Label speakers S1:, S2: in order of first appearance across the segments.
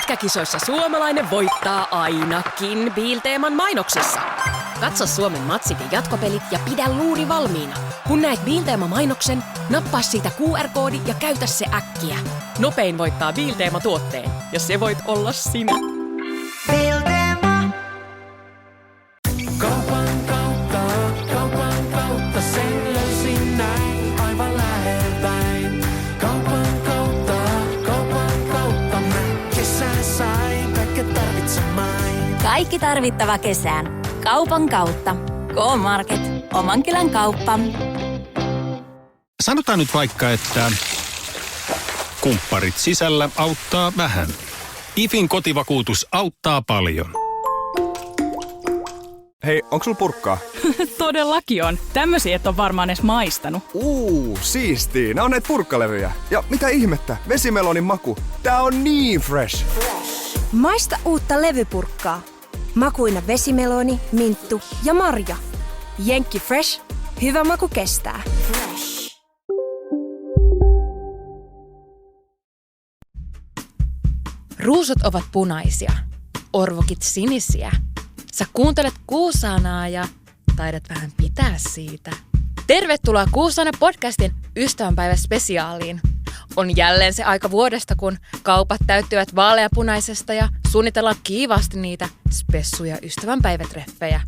S1: Lätkäkisoissa suomalainen voittaa ainakin Bilteeman mainoksissa. Katso Suomen matsit ja jatkopelit ja pidä luuri valmiina. Kun näet Bilteema-mainoksen, nappaa siitä QR-koodi ja käytä se äkkiä. Nopein voittaa Bilteema-tuotteen, ja se voit olla sinä.
S2: Bilteema.
S3: Kaupan kautta, sen löysin näin aivan läheltäin. Kaupan kautta, mä kesän sain, kaikki tarvitsemain.
S2: Kaikki tarvittava kesään. Kaupan kautta. K-Market. Oman kylän kauppa.
S4: Sanotaan nyt vaikka, että kumpparit sisällä auttaa vähän. IFin kotivakuutus auttaa paljon.
S5: Hei, onko sulla purkkaa?
S6: Todellakin on. Tämmöisiä et ole varmaan edes maistanut.
S5: Siistii. Nää on näitä purkkalevyjä. Ja mitä ihmettä? Vesimelonin maku. Tää on niin fresh.
S7: Maista uutta levypurkkaa. Makuina vesimeloni, minttu ja marja. Jenkki Fresh. Hyvä maku kestää.
S8: Ruusut ovat punaisia, orvokit sinisiä. Sä kuuntelet Kuusanaa ja taidat vähän pitää siitä. Tervetuloa Kuusana podcastin ystävänpäiväspesiaaliin. On jälleen se aika vuodesta, kun kaupat täyttyvät vaaleapunaisesta ja suunnitellaan kiivaasti niitä spessuja ystävänpäivätreffejä.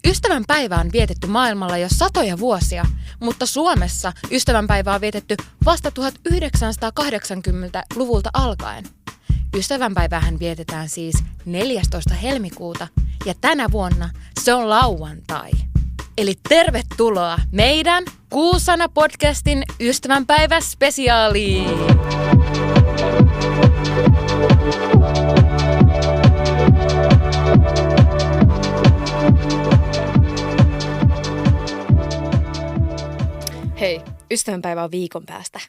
S8: Ystävänpäivä on vietetty maailmalla jo satoja vuosia, mutta Suomessa ystävänpäivää on vietetty vasta 1980-luvulta alkaen. Ystävänpäivähän vietetään siis 14. helmikuuta ja tänä vuonna se on lauantai. Eli tervetuloa meidän Kuusana podcastin ystävänpäiväspesiaaliin!
S9: Hei, ystävänpäivä on viikon päästä.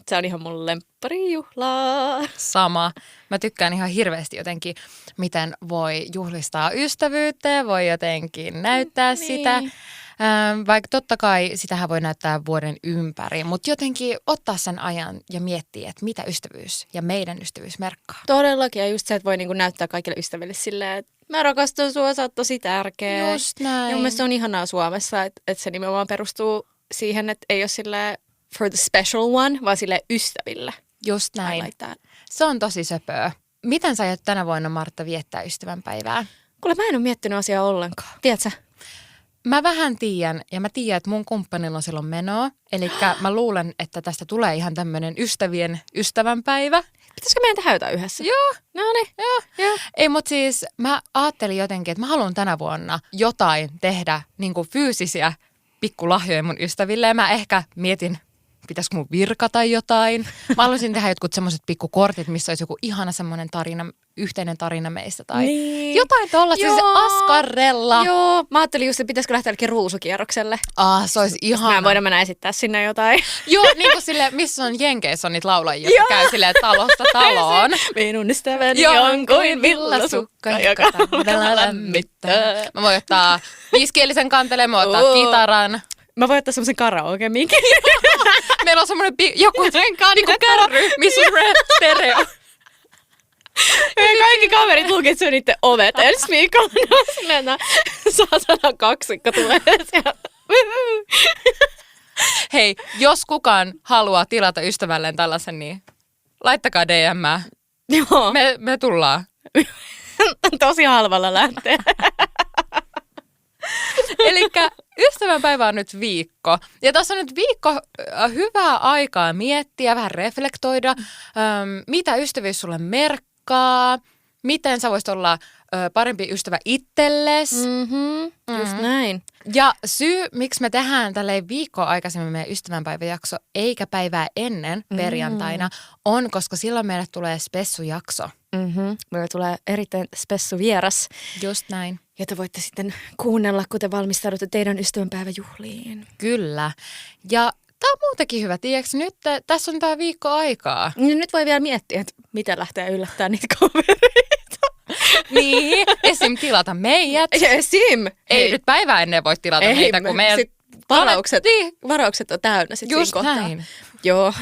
S9: Se on ihan mun lempparijuhlaa.
S8: Sama. Mä tykkään ihan hirveästi jotenkin, miten voi juhlistaa ystävyyttä ja voi jotenkin näyttää sitä. Vaikka totta kai sitähän voi näyttää vuoden ympäri, mutta jotenkin ottaa sen ajan ja miettiä, että mitä ystävyys ja meidän ystävyys merkkaa.
S9: Todellakin, ja just se, että voi niinku näyttää kaikille ystäville silleen, että mä rakastan sua, sä oot tosi tärkeä.
S8: Just näin.
S9: Ja mun mielestä se on ihanaa Suomessa, että se nimenomaan perustuu siihen, että ei ole silleen for the special one, vaan silleen ystäville.
S8: Just näin. Se on tosi söpöä. Miten sä aiot tänä vuonna, Martta, viettää ystävänpäivää?
S9: Kuule, mä en ole miettinyt asiaa ollenkaan. Tiedätkö?
S8: Mä vähän tiedän, ja mä tiedän, että mun kumppanilla on silloin menoa. Eli mä luulen, että tästä tulee ihan tämmöinen ystävien ystävänpäivä.
S9: Pitäisikö meidän tehdä jotain yhdessä?
S8: Joo.
S9: No niin. Joo.
S8: Ei, mutta siis mä ajattelin jotenkin, että mä haluan tänä vuonna jotain tehdä niin kuin fyysisiä pikkulahjoja mun ystäville. Ja mä ehkä mietin, pitäisikö mun virkata jotain. Mä haluaisin tehdä jotkut semmoiset pikkukortit, missä olisi joku ihana semmoinen tarina, yhteinen tarina meistä. Tai jotain tuollaista, siis askarrella.
S9: Joo, mä ajattelin just, että pitäisikö lähteä jälkeen ruusukierrokselle.
S8: Se olisi ihana.
S9: Mä voidaan mennä esittää sinne jotain.
S8: Joo, niin kuin silleen, missä on Jenkeissä on niitä laulajia, jotka käy silleen talosta taloon.
S9: Minun ystäväni on kuin villasukka, joka talvella lämmittää.
S8: Mä voin ottaa viisikielisen kanteleen, mä voin ottaa kitaran.
S9: Mä voin ottaa semmoisen karaoke-mikin.
S8: Meillä on semmoinen joku kärry, missä on stereo.
S9: Meidän kaikki kaverit lukitsee niiden ovet ensi viikolla. Silleen saatana kaksikko tulee sieltä.
S8: Hei, jos kukaan haluaa tilata ystävälleen tällaisen, niin laittakaa DM:ää.
S9: Joo.
S8: Me tullaan.
S9: Tosi halvalla lähtee.
S8: Elikkä ystävänpäivä on nyt viikko. Ja tässä on nyt viikko hyvää aikaa miettiä, vähän reflektoida, mitä ystävyys sulle merkkaa, miten sä voisit olla parempi ystävä itsellesi.
S9: Just näin.
S8: Ja syy, miksi me tehdään tälleen viikkoa aikaisemmin meidän ystävänpäiväjakso, eikä päivää ennen perjantaina, on, koska silloin meille tulee spessujakso.
S9: Meillä tulee erittäin spessu vieras.
S8: Just näin.
S9: Jota voitte sitten kuunnella, kuten valmistaudutte teidän ystävänpäiväjuhliin.
S8: Kyllä. Ja tämä on muutenkin hyvä, tiedätkö? Nyt tässä on tämä viikko aikaa.
S9: Nyt voi vielä miettiä, että miten lähtee yllättämään niitä kavereita.
S8: Niin, esim. Tilata meidät.
S9: Esim.
S8: Ei nyt päivää ennen voi tilata meitä, kun meidän
S9: varaukset on täynnä sitten
S8: just
S9: siinä kohtaa.
S8: näin.
S9: Joo.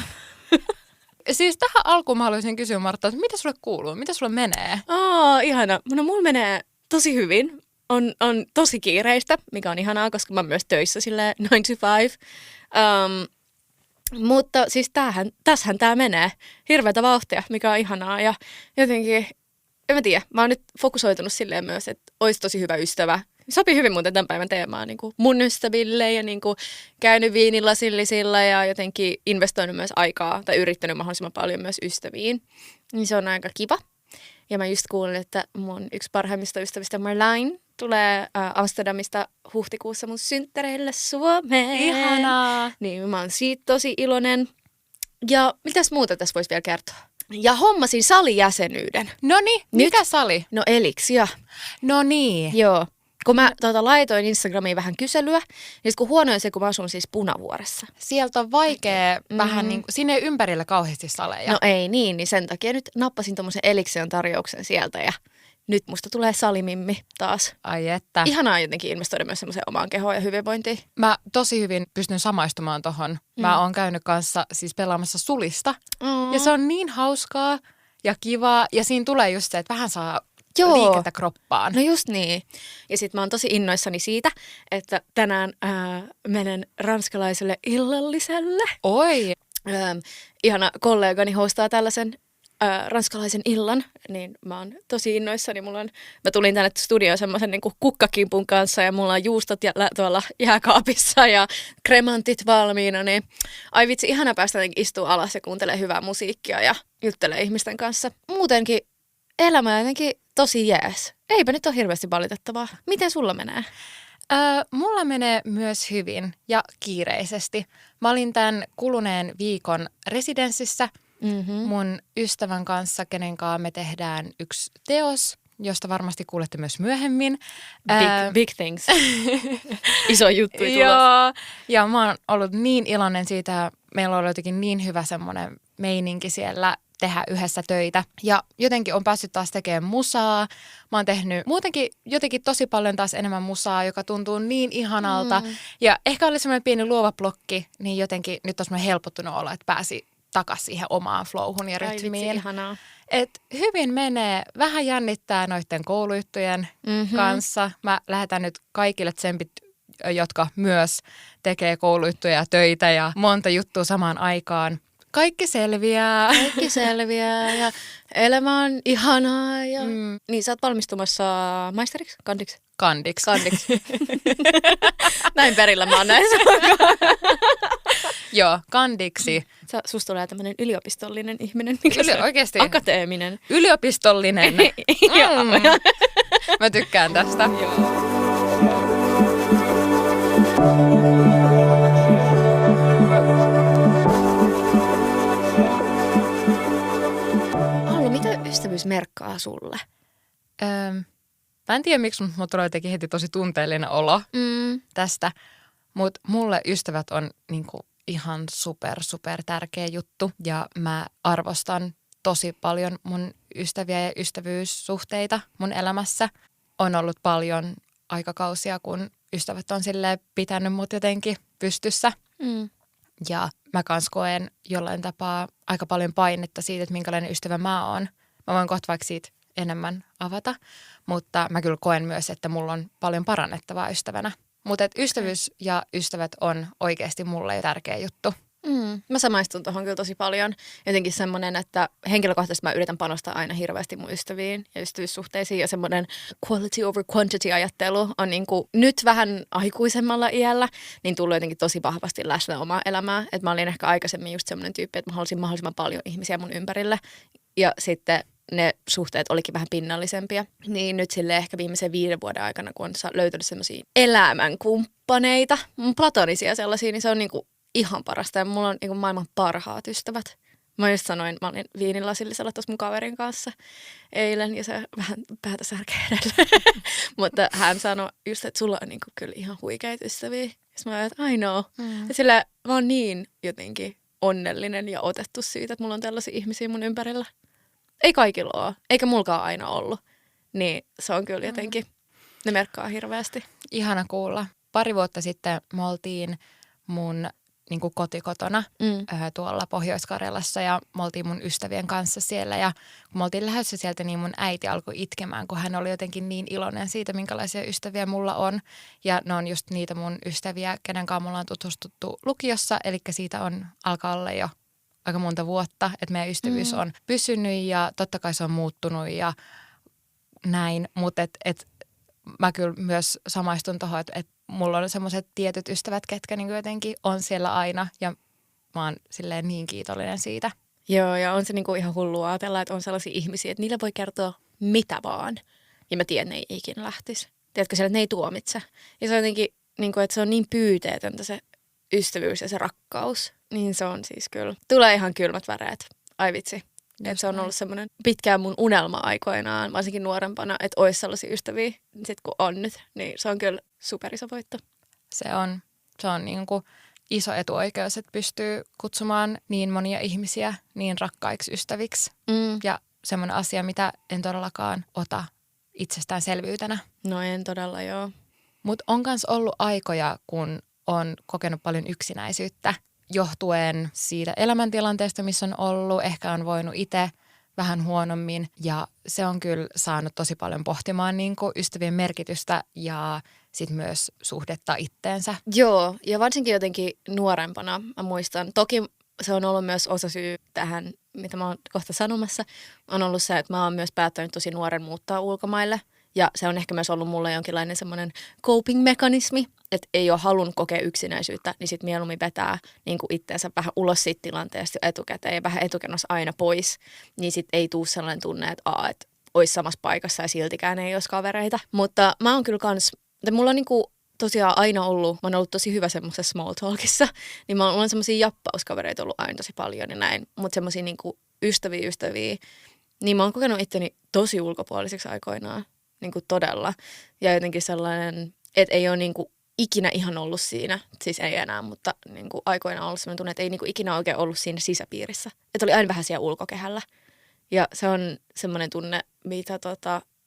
S8: siis tähän alkuun mä haluaisin kysyä Martta, että mitä sulle kuuluu? Mitä sulle menee?
S9: Ihana. No mulla menee tosi hyvin. On tosi kiireistä, mikä on ihanaa, koska mä oon myös töissä silleen 9 to 5. Mutta siis tässähän tää menee. Hirveätä vauhtia, mikä on ihanaa. Ja jotenkin, en mä tiedä, mä oon nyt fokusoitunut silleen myös, että olisi tosi hyvä ystävä. Sopii hyvin muuten tämän päivän teemaan niin kuin mun ystäville ja niin kuin käynyt viinilasillisilla ja jotenkin investoinut myös aikaa tai yrittänyt mahdollisimman paljon myös ystäviin. Niin se on aika kiva. Ja mä just kuulin, että mun yksi parhaimmista ystävistä Marlene tulee Amsterdamista huhtikuussa mun synttäreille Suomeen.
S8: Ihanaa!
S9: Niin mä oon siitä tosi iloinen. Ja mitäs muuta tässä voisi vielä kertoa? Ja hommasin salijäsenyyden.
S8: Noniin, mikä sali?
S9: No Elixia.
S8: No niin.
S9: Joo. Kun mä laitoin Instagramiin vähän kyselyä, niin kun huono on se, kun mä asun siis Punavuoressa.
S8: Sieltä on vaikea vähän niin kuin, sinne ei ympärillä kauheasti saleja.
S9: No ei niin sen takia nyt nappasin tommosen Elixian tarjouksen sieltä ja nyt musta tulee salimimmi taas.
S8: Ai että.
S9: Ihanaa jotenkin investoida myös semmoiseen omaan kehoon ja hyvinvointiin.
S8: Mä tosi hyvin pystyn samaistumaan tohon. Mä oon käynyt kanssa siis pelaamassa sulista. Ja se on niin hauskaa ja kivaa. Ja siinä tulee just se, että vähän saa liikettä kroppaan.
S9: No just niin. Ja sit mä oon tosi innoissani siitä, että tänään menen ranskalaiselle illalliselle.
S8: Oi!
S9: Ihana kollegani hostaa tällaisen ranskalaisen illan, niin mä oon tosi innoissani. Mä tulin tänne studioon semmoisen niin kuin kukkakimpun kanssa ja mulla on juustot tuolla jääkaapissa ja kremantit valmiina, niin ai vitsi, ihana päästä istua alas ja kuuntelee hyvää musiikkia ja juttelee ihmisten kanssa. Muutenkin elämä jotenkin tosi jees. Eipä nyt ole hirveästi valitettavaa. Miten sulla menee?
S8: Mulla menee myös hyvin ja kiireisesti. Mä olin tämän kuluneen viikon residenssissä mun ystävän kanssa, kenen kanssa me tehdään yksi teos, josta varmasti kuulette myös myöhemmin.
S9: Big things. Iso juttu tulossa.
S8: Joo, ja mä oon ollut niin iloinen siitä. Meillä on ollut jotenkin niin hyvä semmoinen meininki siellä tehdä yhdessä töitä. Ja jotenkin on päässyt taas tekemään musaa. Mä oon tehnyt muutenkin jotenkin tosi paljon taas enemmän musaa, joka tuntuu niin ihanalta. Ja ehkä oli semmoinen pieni luova blokki, niin jotenkin nyt on semmoinen helpottunut olo, että pääsi takaisin siihen omaan flowhun ja rytmiin.
S9: Ai vitsi, ihanaa.
S8: Et hyvin menee. Vähän jännittää noiden koulujuttujen kanssa. Mä lähetän nyt kaikille tsempit, jotka myös tekee koulujuttuja ja töitä ja monta juttua samaan aikaan. Kaikki selviää.
S9: Kaikki selviää ja elämä on ihanaa. Ja... Niin sä oot valmistumassa maisteriksi? Kandiksi?
S8: Kandiksi.
S9: Näin perillä mä oon näissä.
S8: Joo, kandiksi.
S9: Susta tulee tämmönen yliopistollinen ihminen.
S8: Oikeasti.
S9: Akateeminen.
S8: Yliopistollinen. Mä tykkään tästä.
S9: Allu, mitä ystävyys merkkaa sulle?
S8: Mä en tiedä miksi, mutta mulla tulee jotenkin heti tosi tunteellinen olo tästä. Mutta mulle ystävät on niinku ihan super tärkeä juttu ja mä arvostan tosi paljon mun ystäviä ja ystävyyssuhteita mun elämässä. On ollut paljon aikakausia, kun ystävät on silleen pitänyt mut jotenkin pystyssä. Ja mä kans koen jollain tapaa aika paljon painetta siitä, että minkälainen ystävä mä oon. Mä voin kohta vaikka siitä enemmän avata, mutta mä kyllä koen myös, että mulla on paljon parannettavaa ystävänä. Mutta ystävyys ja ystävät on oikeasti mulle tärkeä juttu.
S9: Mä samaistun tuohon kyllä tosi paljon. Jotenkin semmoinen, että henkilökohtaisesti mä yritän panostaa aina hirveästi mun ystäviin ja ystävyyssuhteisiin. Ja semmoinen quality over quantity ajattelu on niin kuin nyt vähän aikuisemmalla iällä, niin tullut jotenkin tosi vahvasti läsnä omaa elämää. Että mä olin ehkä aikaisemmin just semmoinen tyyppi, että mä halusin mahdollisimman paljon ihmisiä mun ympärille. Ja sitten ne suhteet olikin vähän pinnallisempia. Niin nyt sille ehkä viimeisen 5 vuoden aikana, kun on löytynyt semmoisia elämänkumppaneita, platonisia sellaisia, niin se on niinku ihan parasta. Ja mulla on niinku maailman parhaat ystävät. Mä just sanoin, mä olin viinilasillisella tuossa mun kaverin kanssa eilen ja se vähän päätä särkeä edelleen. Mutta hän sanoi just, että sulla on niinku kyllä ihan huikeita ystäviä. Ja mä ajattelin, että I know. Ja sillä mä oon niin jotenkin onnellinen ja otettu siitä, että mulla on tällaisia ihmisiä mun ympärillä. Ei kaikilla ole, eikä mulkaan aina ollut. Niin se on kyllä jotenkin, ne merkkaa hirveästi.
S8: Ihana kuulla. 2 vuotta sitten me oltiin mun niin kuin kotikotona tuolla Pohjois-Karjalassa ja me oltiin mun ystävien kanssa siellä ja kun me oltiin lähdössä sieltä, niin mun äiti alkoi itkemään, kun hän oli jotenkin niin iloinen siitä, minkälaisia ystäviä mulla on. Ja ne on just niitä mun ystäviä, kenen kanssa me ollaan tutustuttu lukiossa, eli siitä alkaa olla jo aika monta vuotta, että meidän ystävyys on pysynyt ja totta kai se on muuttunut ja näin, mutta mä kyllä myös samaistun tuohon, että mulla on semmoiset tietyt ystävät, ketkä niin jotenkin on siellä aina ja mä oon silleen niin kiitollinen siitä.
S9: Joo, ja on se niinku ihan hullua ajatella, että on sellaisia ihmisiä, että niille voi kertoa mitä vaan. Ja mä tiedän, että ne ei ikinä lähtisi. Tiedätkö siellä, että ne ei tuomitse. Ja se on jotenkin, niinku, että se on niin pyyteetöntä se ystävyys ja se rakkaus. Niin se on siis kyllä. Tulee ihan kylmät väreet. Ai vitsi. Että se on ollut semmoinen pitkään mun unelma aikoinaan, varsinkin nuorempana, että olisi sellaisia ystäviä. Sitten kun on nyt, niin se on kyllä superiso voitto.
S8: Se on niin kuin iso etuoikeus, että pystyy kutsumaan niin monia ihmisiä niin rakkaiksi ystäviksi. Ja semmoinen asia, mitä en todellakaan ota itsestäänselvyytenä.
S9: No en todella, joo.
S8: Mutta on myös ollut aikoja, kun on kokenut paljon yksinäisyyttä johtuen siitä elämäntilanteesta, missä on ollut. Ehkä on voinut itse vähän huonommin ja se on kyllä saanut tosi paljon pohtimaan niin kuin ystävien merkitystä ja sitten myös suhdetta itteensä.
S9: Joo, ja varsinkin jotenkin nuorempana mä muistan. Toki se on ollut myös osasyy tähän, mitä mä oon kohta sanomassa, on ollut se, että mä oon myös päättänyt tosi nuoren muuttaa ulkomaille. Ja se on ehkä myös ollut mulle jonkinlainen semmoinen coping-mekanismi, että ei ole halunnut kokea yksinäisyyttä, niin sitten mieluummin vetää niin kuin itseensä vähän ulos siitä tilanteesta etukäteen ja vähän etukenossa aina pois. Niin sitten ei tule sellainen tunne, että olisi samassa paikassa ja siltikään ei olisi kavereita. Mutta mä oon kyllä kans, että mulla on niinku tosiaan aina ollut, mä oon ollut tosi hyvä semmoisessa small talkissa, niin mulla on semmoisia jappauskavereita ollut aina tosi paljon ja näin. Mutta semmoisia niinku ystäviä, niin mä oon kokenut itteni tosi ulkopuoliseksi aikoinaan. Niin kuin todella. Ja jotenkin sellainen, että ei ole niin kuin ikinä ihan ollut siinä, siis ei enää, mutta niin kuin aikoinaan on ollut sellainen tunne, että ei niin kuin ikinä oikein ollut siinä sisäpiirissä. Että oli aina vähän siellä ulkokehällä. Ja se on semmoinen tunne, mitä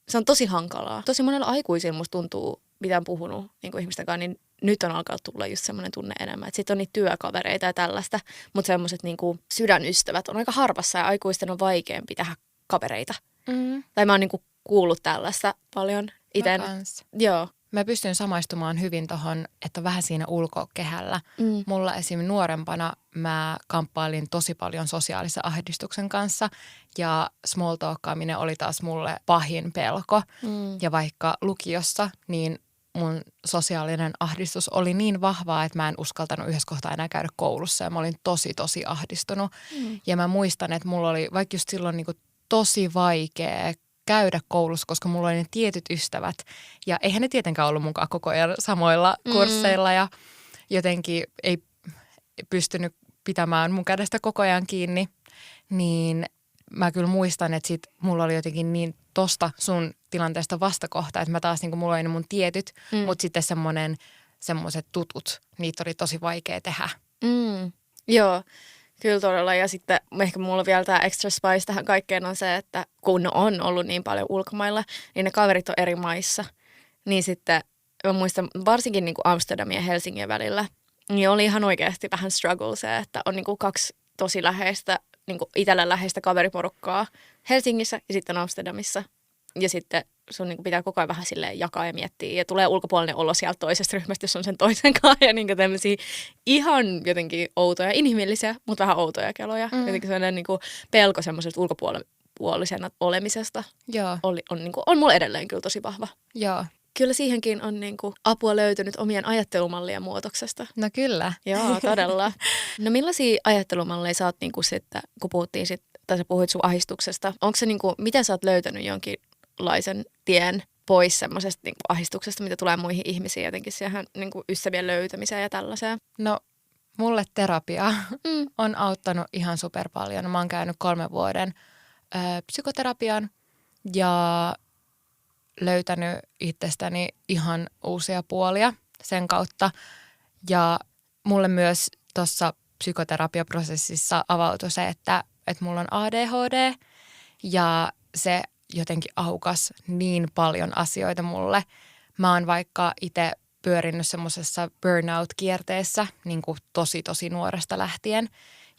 S9: se on tosi hankalaa. Tosi monella aikuisilla musta tuntuu, mitä on puhunut niin kuin ihmisten kanssa, niin nyt on alkanut tulla just semmoinen tunne enemmän. Että sitten on niitä työkavereita ja tällaista, mutta semmoiset niin kuin sydänystävät on aika harvassa ja aikuisten on vaikeampi tehdä kavereita. Tai mä oon niin kuin kuullut tällaista paljon itse. Joo.
S8: Mä pystyn samaistumaan hyvin tohon, että vähän siinä ulkokehällä. Mulla esim. Nuorempana mä kamppailin tosi paljon sosiaalisen ahdistuksen kanssa ja small talkkaaminen oli taas mulle pahin pelko. Ja vaikka lukiossa, niin mun sosiaalinen ahdistus oli niin vahvaa, että mä en uskaltanut yhdessä kohtaa enää käydä koulussa ja mä olin tosi ahdistunut. Ja mä muistan, että mulla oli vaikka just silloin niin kuin tosi vaikea käydä koulussa, koska mulla oli ne tietyt ystävät. Ja eihän ne tietenkään ollut mukaan koko ajan samoilla kursseilla ja jotenkin ei pystynyt pitämään mun kädestä koko ajan kiinni. Niin mä kyllä muistan, että sit mulla oli jotenkin niin tosta sun tilanteesta vastakohta, että mä taas niin kuin mulla oli ne mun tietyt, mutta sitten semmoiset tutut, niitä oli tosi vaikea tehdä.
S9: Joo. Kyllä todella. Ja sitten ehkä mulla vielä tämä extra spice tähän kaikkeen on se, että kun on ollut niin paljon ulkomailla, niin ne kaverit on eri maissa. Niin sitten mä muistan varsinkin niin kuin Amsterdamin ja Helsingin välillä, niin oli ihan oikeasti vähän struggle se, että on niin kuin kaksi tosi läheistä, niin kuin itsellä läheistä kaveriporukkaa Helsingissä ja sitten Amsterdamissa. Ja sitten sun niin kuin pitää koko ajan vähän silleen jakaa ja miettiä. Ja tulee ulkopuolinen olo sieltä toisesta ryhmästä, jos on sen toisen kanssa. Ja niin kuin tämmöisiä ihan jotenkin outoja, inhimillisiä, mutta vähän outoja keloja. Jotenkin sellainen niin kuin pelko semmoisesta ulkopuolisena olemisesta on mulla edelleen kyllä tosi vahva.
S8: Joo.
S9: Kyllä siihenkin on niin kuin apua löytynyt omien ajattelumallien muutoksesta.
S8: No kyllä.
S9: Joo, todella. No millaisia ajattelumalleja sä oot niin kuin sitten, kun puhuttiin tai sä puhuit sun ahdistuksesta. Onko se niin kuin, miten sä oot löytänyt jonkinlaisen tien pois semmoisesta niin kuin ahdistuksesta, mitä tulee muihin ihmisiin jotenkin siihen niin kuin ystävien löytämiseen ja tällaiseen?
S8: No mulle terapia on auttanut ihan super paljon. Mä oon käynyt 3 vuoden psykoterapian ja löytänyt itsestäni ihan uusia puolia sen kautta. Ja mulle myös tuossa psykoterapiaprosessissa avautui se, että mulla on ADHD ja se jotenkin aukas niin paljon asioita mulle. Mä oon vaikka itse pyörinyt semmoisessa burnout-kierteessä niin kuin tosi nuoresta lähtien.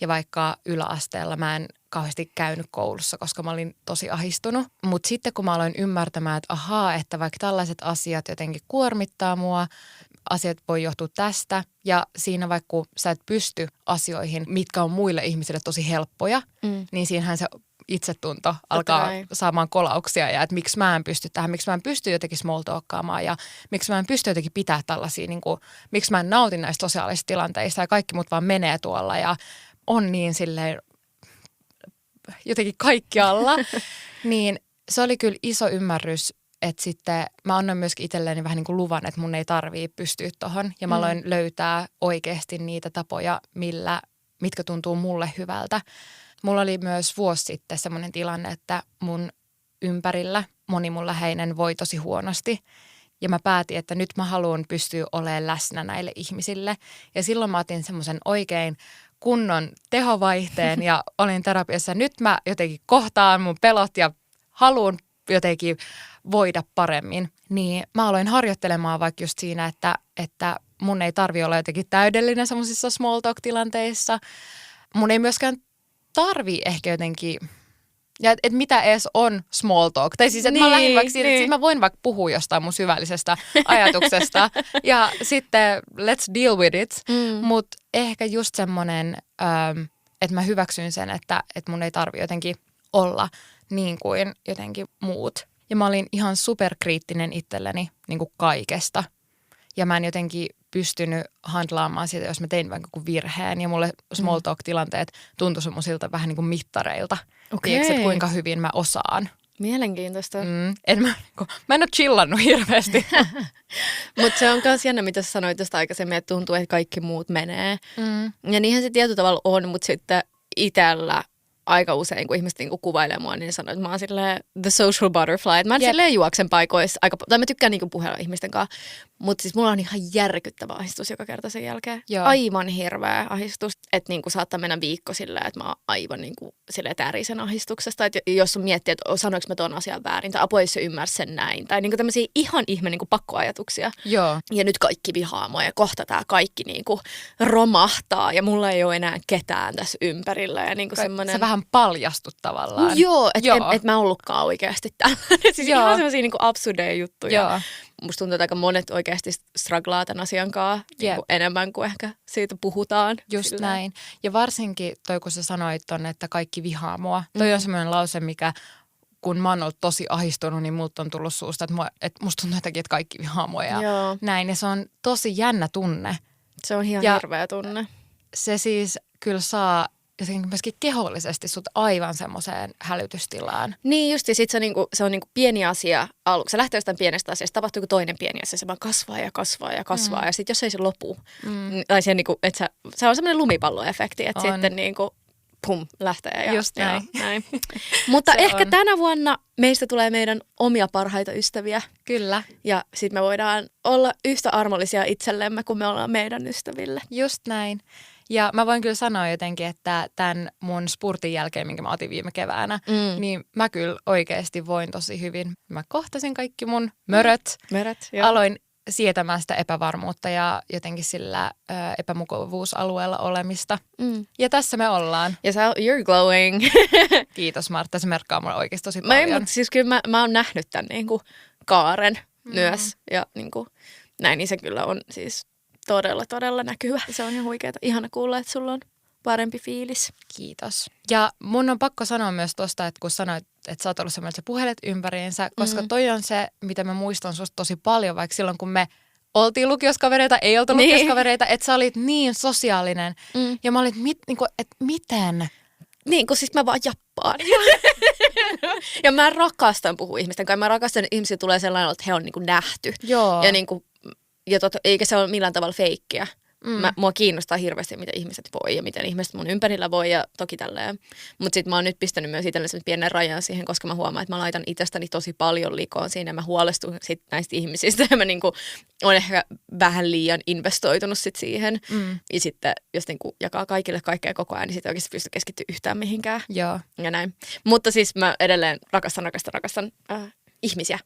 S8: Ja vaikka yläasteella mä en kauheasti käynyt koulussa, koska mä olin tosi ahdistunut. Mutta sitten kun mä aloin ymmärtämään, että että vaikka tällaiset asiat jotenkin kuormittaa mua, asiat voi johtua tästä. Ja siinä vaikka kun sä et pysty asioihin, mitkä on muille ihmisille tosi helppoja, niin siinähän se itsetunto alkaa saamaan kolauksia ja että miksi mä en pysty tähän, miksi mä en pysty jotenkin small talkkaamaan ja miksi mä en pysty jotenkin pitää tällaisia, niin kuin, miksi mä en nautin näistä sosiaalisista tilanteista ja kaikki mut vaan menee tuolla ja on niin silleen jotenkin kaikkialla, niin se oli kyllä iso ymmärrys, että sitten mä annoin myöskin itselleni vähän niin kuin luvan, että mun ei tarvii pystyä tohon ja mä aloin löytää oikeasti niitä tapoja, mitkä tuntuu mulle hyvältä. Mulla oli myös vuosi sitten semmoinen tilanne, että mun ympärillä moni mun läheinen voi tosi huonosti. Ja mä päätin, että nyt mä haluan pystyä olemaan läsnä näille ihmisille. Ja silloin mä otin semmoisen oikein kunnon tehovaihteen ja olin terapiassa. Nyt mä jotenkin kohtaan mun pelot ja haluan jotenkin voida paremmin. Niin mä aloin harjoittelemaan vaikka just siinä, että mun ei tarvi olla jotenkin täydellinen semmoisissa small talk-tilanteissa. Mun ei myöskään tarvii ehkä jotenkin, ja että mitä edes on small talk. Tai siis, että mä lähdin vaikka siitä, että mä voin vaikka puhua jostain mun syvällisestä ajatuksesta. Ja sitten let's deal with it. Mutta ehkä just semmoinen, että mä hyväksyn sen, että mun ei tarvi jotenkin olla niin kuin jotenkin muut. Ja mä olin ihan superkriittinen itselleni niin kuin kaikesta. Ja mä en jotenkin pystynyt handlaamaan sitä, jos mä tein vaikka joku virheen. Ja mulle small talk-tilanteet tuntui semmoisilta vähän niin kuin mittareilta. Tiedätkö, että kuinka hyvin mä osaan.
S9: Mielenkiintoista.
S8: Mä en ole chillannut hirveästi.
S9: Mutta se on myös jännä, mitä sä sanoit tuosta aikaisemmin, että tuntuu, että kaikki muut menee. Ja niinhän se tietyllä tavalla on, mutta sitten itsellä aika usein, kun ihmiset niinku kuvailee mua, niin sanoo, että mä oon silleen the social butterfly. Että mä en silleen juoksen paikoissa, tai mä tykkään niinku puhella ihmisten kanssa, mutta siis mulla on ihan järkyttävä ahdistus joka kerta sen jälkeen. Joo. Aivan hirveä ahdistus, että niinku saattaa mennä viikko silleen, että mä oon aivan niinku silleen tärisen ahdistuksesta. Että jos on miettii, että sanoinko mä ton asian väärin, tai apua, jos sä ymmärsi sen näin, tai niinku tämmöisiä ihan ihme niinku pakkoajatuksia.
S8: Joo.
S9: Ja nyt kaikki vihaa mua ja kohta tää kaikki niinku romahtaa ja mulla ei ole enää ketään tässä ympärillä. Ja niinku semmoinen...
S8: Sä vähän paljastut tavallaan.
S9: Joo, että et mä ollutkaan oikeasti tällainen. Siis ihan semmoisia niinku absurdeja juttuja.
S8: Joo.
S9: Musta tuntuu, että aika monet oikeasti struglaa tämän asian kanssa niinku enemmän kuin ehkä siitä puhutaan.
S8: Just sillä. Näin. Ja varsinkin toi, kun sä sanoit ton, että kaikki vihaa mua. Toi on semmoinen lause, mikä kun mä oon ollut tosi ahdistunut, niin multa on tullut suusta, että musta tuntuu jotenkin, että kaikki vihaa mua ja näin. Ja se on tosi jännä tunne.
S9: Se on ihan hirveä tunne.
S8: Se siis kyllä saa jotenkin myöskin kehollisesti sut aivan semmoiseen hälytystilaan.
S9: Niin just, ja sit se on niinku pieni asia aluksi. Se lähtee jostain pienestä asiasta, tapahtuu joku toinen pieni asia, se vaan kasvaa ja kasvaa ja kasvaa. Ja sitten jos ei se lopu, tai se, niinku, että se on semmoinen lumipalloefekti, että sitten niinku, pum, lähtee. Ja,
S8: just näin.
S9: näin. Mutta ehkä tänä vuonna meistä tulee meidän omia parhaita ystäviä.
S8: Kyllä.
S9: Ja sitten me voidaan olla yhtä armollisia itsellemme, kun me ollaan meidän ystäville.
S8: Just näin. Ja mä voin kyllä sanoa jotenkin, että tämän mun spurtin jälkeen, minkä mä otin viime keväänä, niin mä kyllä oikeasti voin tosi hyvin. Mä kohtasin kaikki mun möröt. Aloin sietämään sitä epävarmuutta ja jotenkin sillä epämukavuusalueella olemista. Ja tässä me ollaan.
S9: Ja you're glowing.
S8: Kiitos Martta, se merkkaa mulle oikeasti tosi paljon.
S9: Mutta siis kyllä mä oon nähnyt tämän niinku kaaren myös ja niinku, näin, niin se kyllä on siis todella näkyvä. Se on ihan huikeeta. Ihana kuulla, että sulla on parempi fiilis.
S8: Kiitos. Ja mun on pakko sanoa myös tosta, että kun sanoit, että sä oot ollut semmoinen, että sä puhelet ympäriinsä, koska toi on se, mitä mä muistan susta tosi paljon, vaikka silloin kun me oltiin lukioskavereita, ei oltu lukioskavereita, että sä olit niin sosiaalinen. Ja mä olin, että miten?
S9: Niin, kun siis mä vaan jappaan. Ja mä rakastan puhua ihmisten kanssa. Mä rakastan, että ihmisiä tulee sellainen, että he on niinku nähty.
S8: Joo.
S9: Ja niinku, eikä se ole millään tavalla feikkiä. Mua kiinnostaa hirveästi, miten ihmiset voi ja miten ihmiset mun ympärillä voi ja toki tälleen. Mutta sitten mä oon nyt pistänyt myös itselleni pienen rajan siihen, koska mä huomaan, että mä laitan itsestäni tosi paljon likoon siinä ja mä huolestun sit näistä ihmisistä. Ja mä niinku oon ehkä vähän liian investoitunut sit siihen. Ja sitten jos niinku jakaa kaikille kaikkea koko ajan, niin sitten oikeasti pysty keskittyä yhtään mihinkään.
S8: Joo.
S9: Ja näin. Mutta siis mä edelleen rakastan ihmisiä.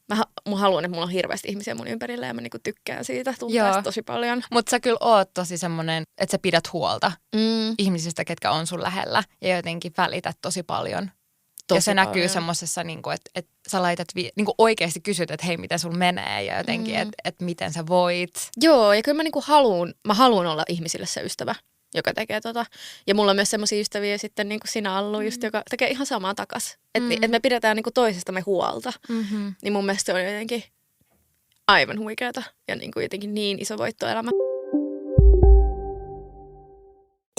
S9: Mä haluan, että mulla on hirveästi ihmisiä mun ympärillä ja mä niinku tykkään siitä, tuntea sitä tosi paljon.
S8: Mutta sä kyllä oot tosi semmoinen, että sä pidät huolta ihmisistä, ketkä on sun lähellä ja jotenkin välität tosi paljon. Ja se näkyy semmoisessa, niinku, että sä laitat, niinku oikeasti kysyt, että hei, miten sulla menee ja jotenkin, että miten sä voit.
S9: Joo, ja kyllä mä niinku haluan olla ihmisille se ystävä, joka tekee tota. Ja mulla on myös semmoisia ystäviä sitten niin kuin sinä, Allu, just, joka tekee ihan samaa takas. Että et me pidetään niin kuin toisistamme huolta. Niin mun mielestä se on jotenkin aivan huikeata ja niin kuin jotenkin niin iso voittoelämä.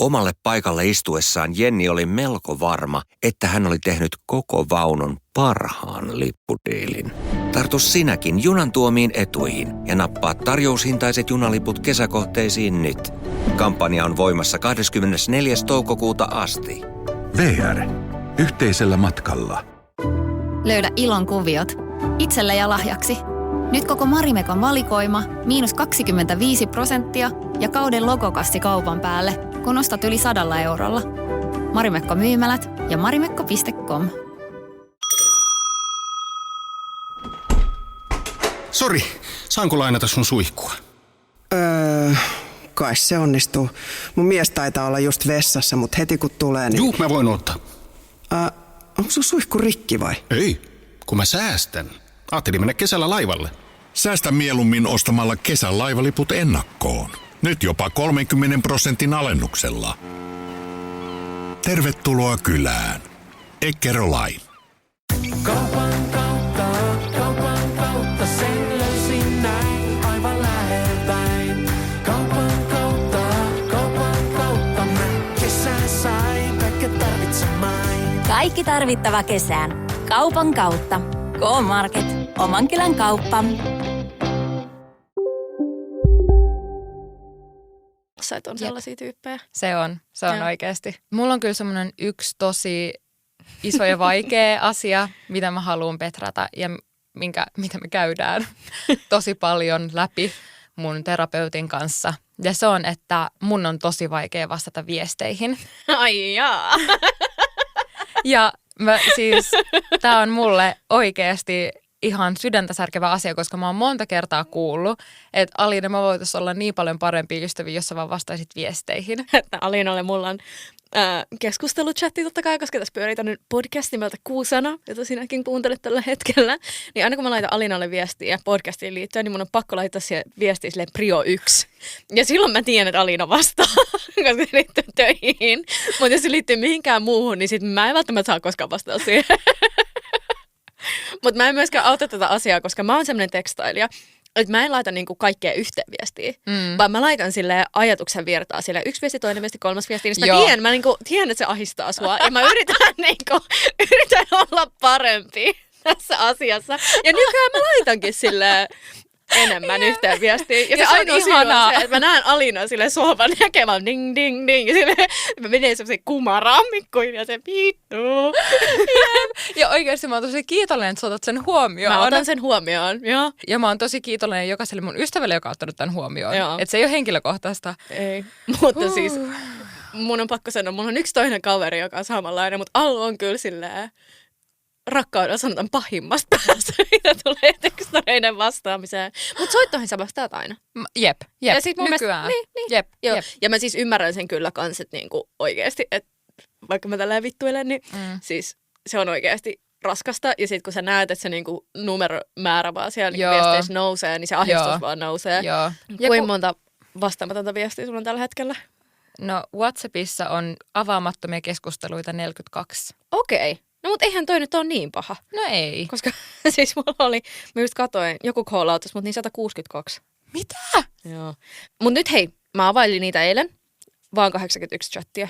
S10: Omalle paikalle istuessaan Jenni oli melko varma, että hän oli tehnyt koko vaunon parhaan lippudiilin. Tartu sinäkin junan tuomiin etuihin ja nappaa tarjoushintaiset junaliput kesäkohteisiin nyt. Kampanja on voimassa 24. toukokuuta asti.
S11: VR. Yhteisellä matkalla.
S12: Löydä ilon kuviot itselle ja lahjaksi. Nyt koko Marimekon valikoima -25% ja kauden logokassi kaupan päälle, kun ostat yli 100 eurolla. Marimekko myymälät ja marimekko.com.
S4: Sori, saanko lainata sun suihkua?
S13: Kai se onnistuu. Mun mies taitaa olla just vessassa, mutta heti kun tulee, niin...
S4: Juu, mä voin ottaa.
S13: Onko sun suihku rikki vai?
S4: Ei, kun mä säästän. Ajattelin mennä kesällä laivalle.
S11: Säästä mieluummin ostamalla kesän laivaliput ennakkoon. Nyt jopa 30% alennuksella. Tervetuloa kylään. Eckerö-Line.
S3: Kaupan kautta, sen löysin näin aivan läheltäin. Kaupan kautta, mä kesän sain, kaikkea tarvitsemain.
S2: Kaikki tarvittava kesään. Kaupan kautta. K-Market. Oman kylän kauppa.
S9: Että on sellaisia tyyppejä.
S8: Se on oikeasti. Mulla on kyllä semmoinen yksi tosi iso ja vaikea asia, mitä mä haluan petrata ja mitä me käydään tosi paljon läpi mun terapeutin kanssa. Ja se on, että mun on tosi vaikea vastata viesteihin.
S9: Ai jaa.
S8: Ja tää on mulle oikeasti ihan sydäntä särkevä asia, koska mä oon monta kertaa kuullut, että Alina, mä voitaisiin olla niin paljon parempia ystäviä, jos sä vaan vastaisit viesteihin.
S9: Että Alinalle mulla on keskusteluchatti totta kai, koska tässä pyörii tämmöinen podcast nimeltä Kuusana, jota sinäkin kuuntelet tällä hetkellä. Niin aina kun mä laitan Alinalle viestiä podcastiin liittyen, niin mun on pakko laittaa siihen viestiä silleen prio 1. Ja silloin mä tiedän, että Alina vastaa, koska se liittyy töihin. Mutta jos se liittyy mihinkään muuhun, niin sit mä en välttämättä saa koskaan vastaa siihen. Mutta mä en myöskään auta tätä asiaa, koska mä oon semmoinen tekstailija, että mä en laita niinku kaikkea yhteen viestiä, vaan mä laitan sille ajatuksen virtaa sille 1 viesti, toinen viesti, 3 viesti, niin mä tiedän, että se ahistaa sua ja mä yritän olla parempi tässä asiassa. Ja nykyään mä laitankin silleen enemmän yhteen viestiin. Ja se ainoa syy on se, että mä näen Alina silleen sohvan näkemään ding ding ding. Ja silleen mä menen semmoiseen kumarammikkoihin ja se vittu.
S8: Ja oikeasti mä oon tosi kiitollinen, että sä otat sen huomioon.
S9: Mä otan sen huomioon, joo.
S8: Ja mä oon tosi kiitollinen jokaiselle mun ystävälle, joka on ottanut tämän huomioon. Että se ei ole henkilökohtaista.
S9: Ei, mutta siis mun on pakko sanoa, mulla on yksi toinen kaveri, joka on samanlainen, mutta Allu on kyllä silleen rakkaudella sanotaan pahimmasta päästä, mitä tulee tekstareiden vastaamiseen. Mutta soittoihin sä vastaat aina.
S8: Jep.
S9: Ja sit mun
S8: nykyään.
S9: Mielestä, niin.
S8: Jep.
S9: Ja mä siis ymmärrän sen kyllä kans, että niinku oikeesti, että vaikka mä tälleen vittuilen, niin siis se on oikeasti raskasta. Ja sit kun sä näet, että se niinku numeromäärä vaan siellä niinku viesteissä nousee, niin se ahdistus vaan nousee.
S8: Joo.
S9: Ja kuinka monta vastaamatonta viestiä sulla on tällä hetkellä?
S8: No WhatsAppissa on avaamattomia keskusteluita 42.
S9: Okei. No mutta eihän toi nyt ole niin paha.
S8: No ei.
S9: Koska siis mulla oli, mä just katoin, joku call-outus, mutta niin 162.
S8: Mitä?
S9: Joo. Mut nyt hei, mä availin niitä eilen, vaan 81 chattia.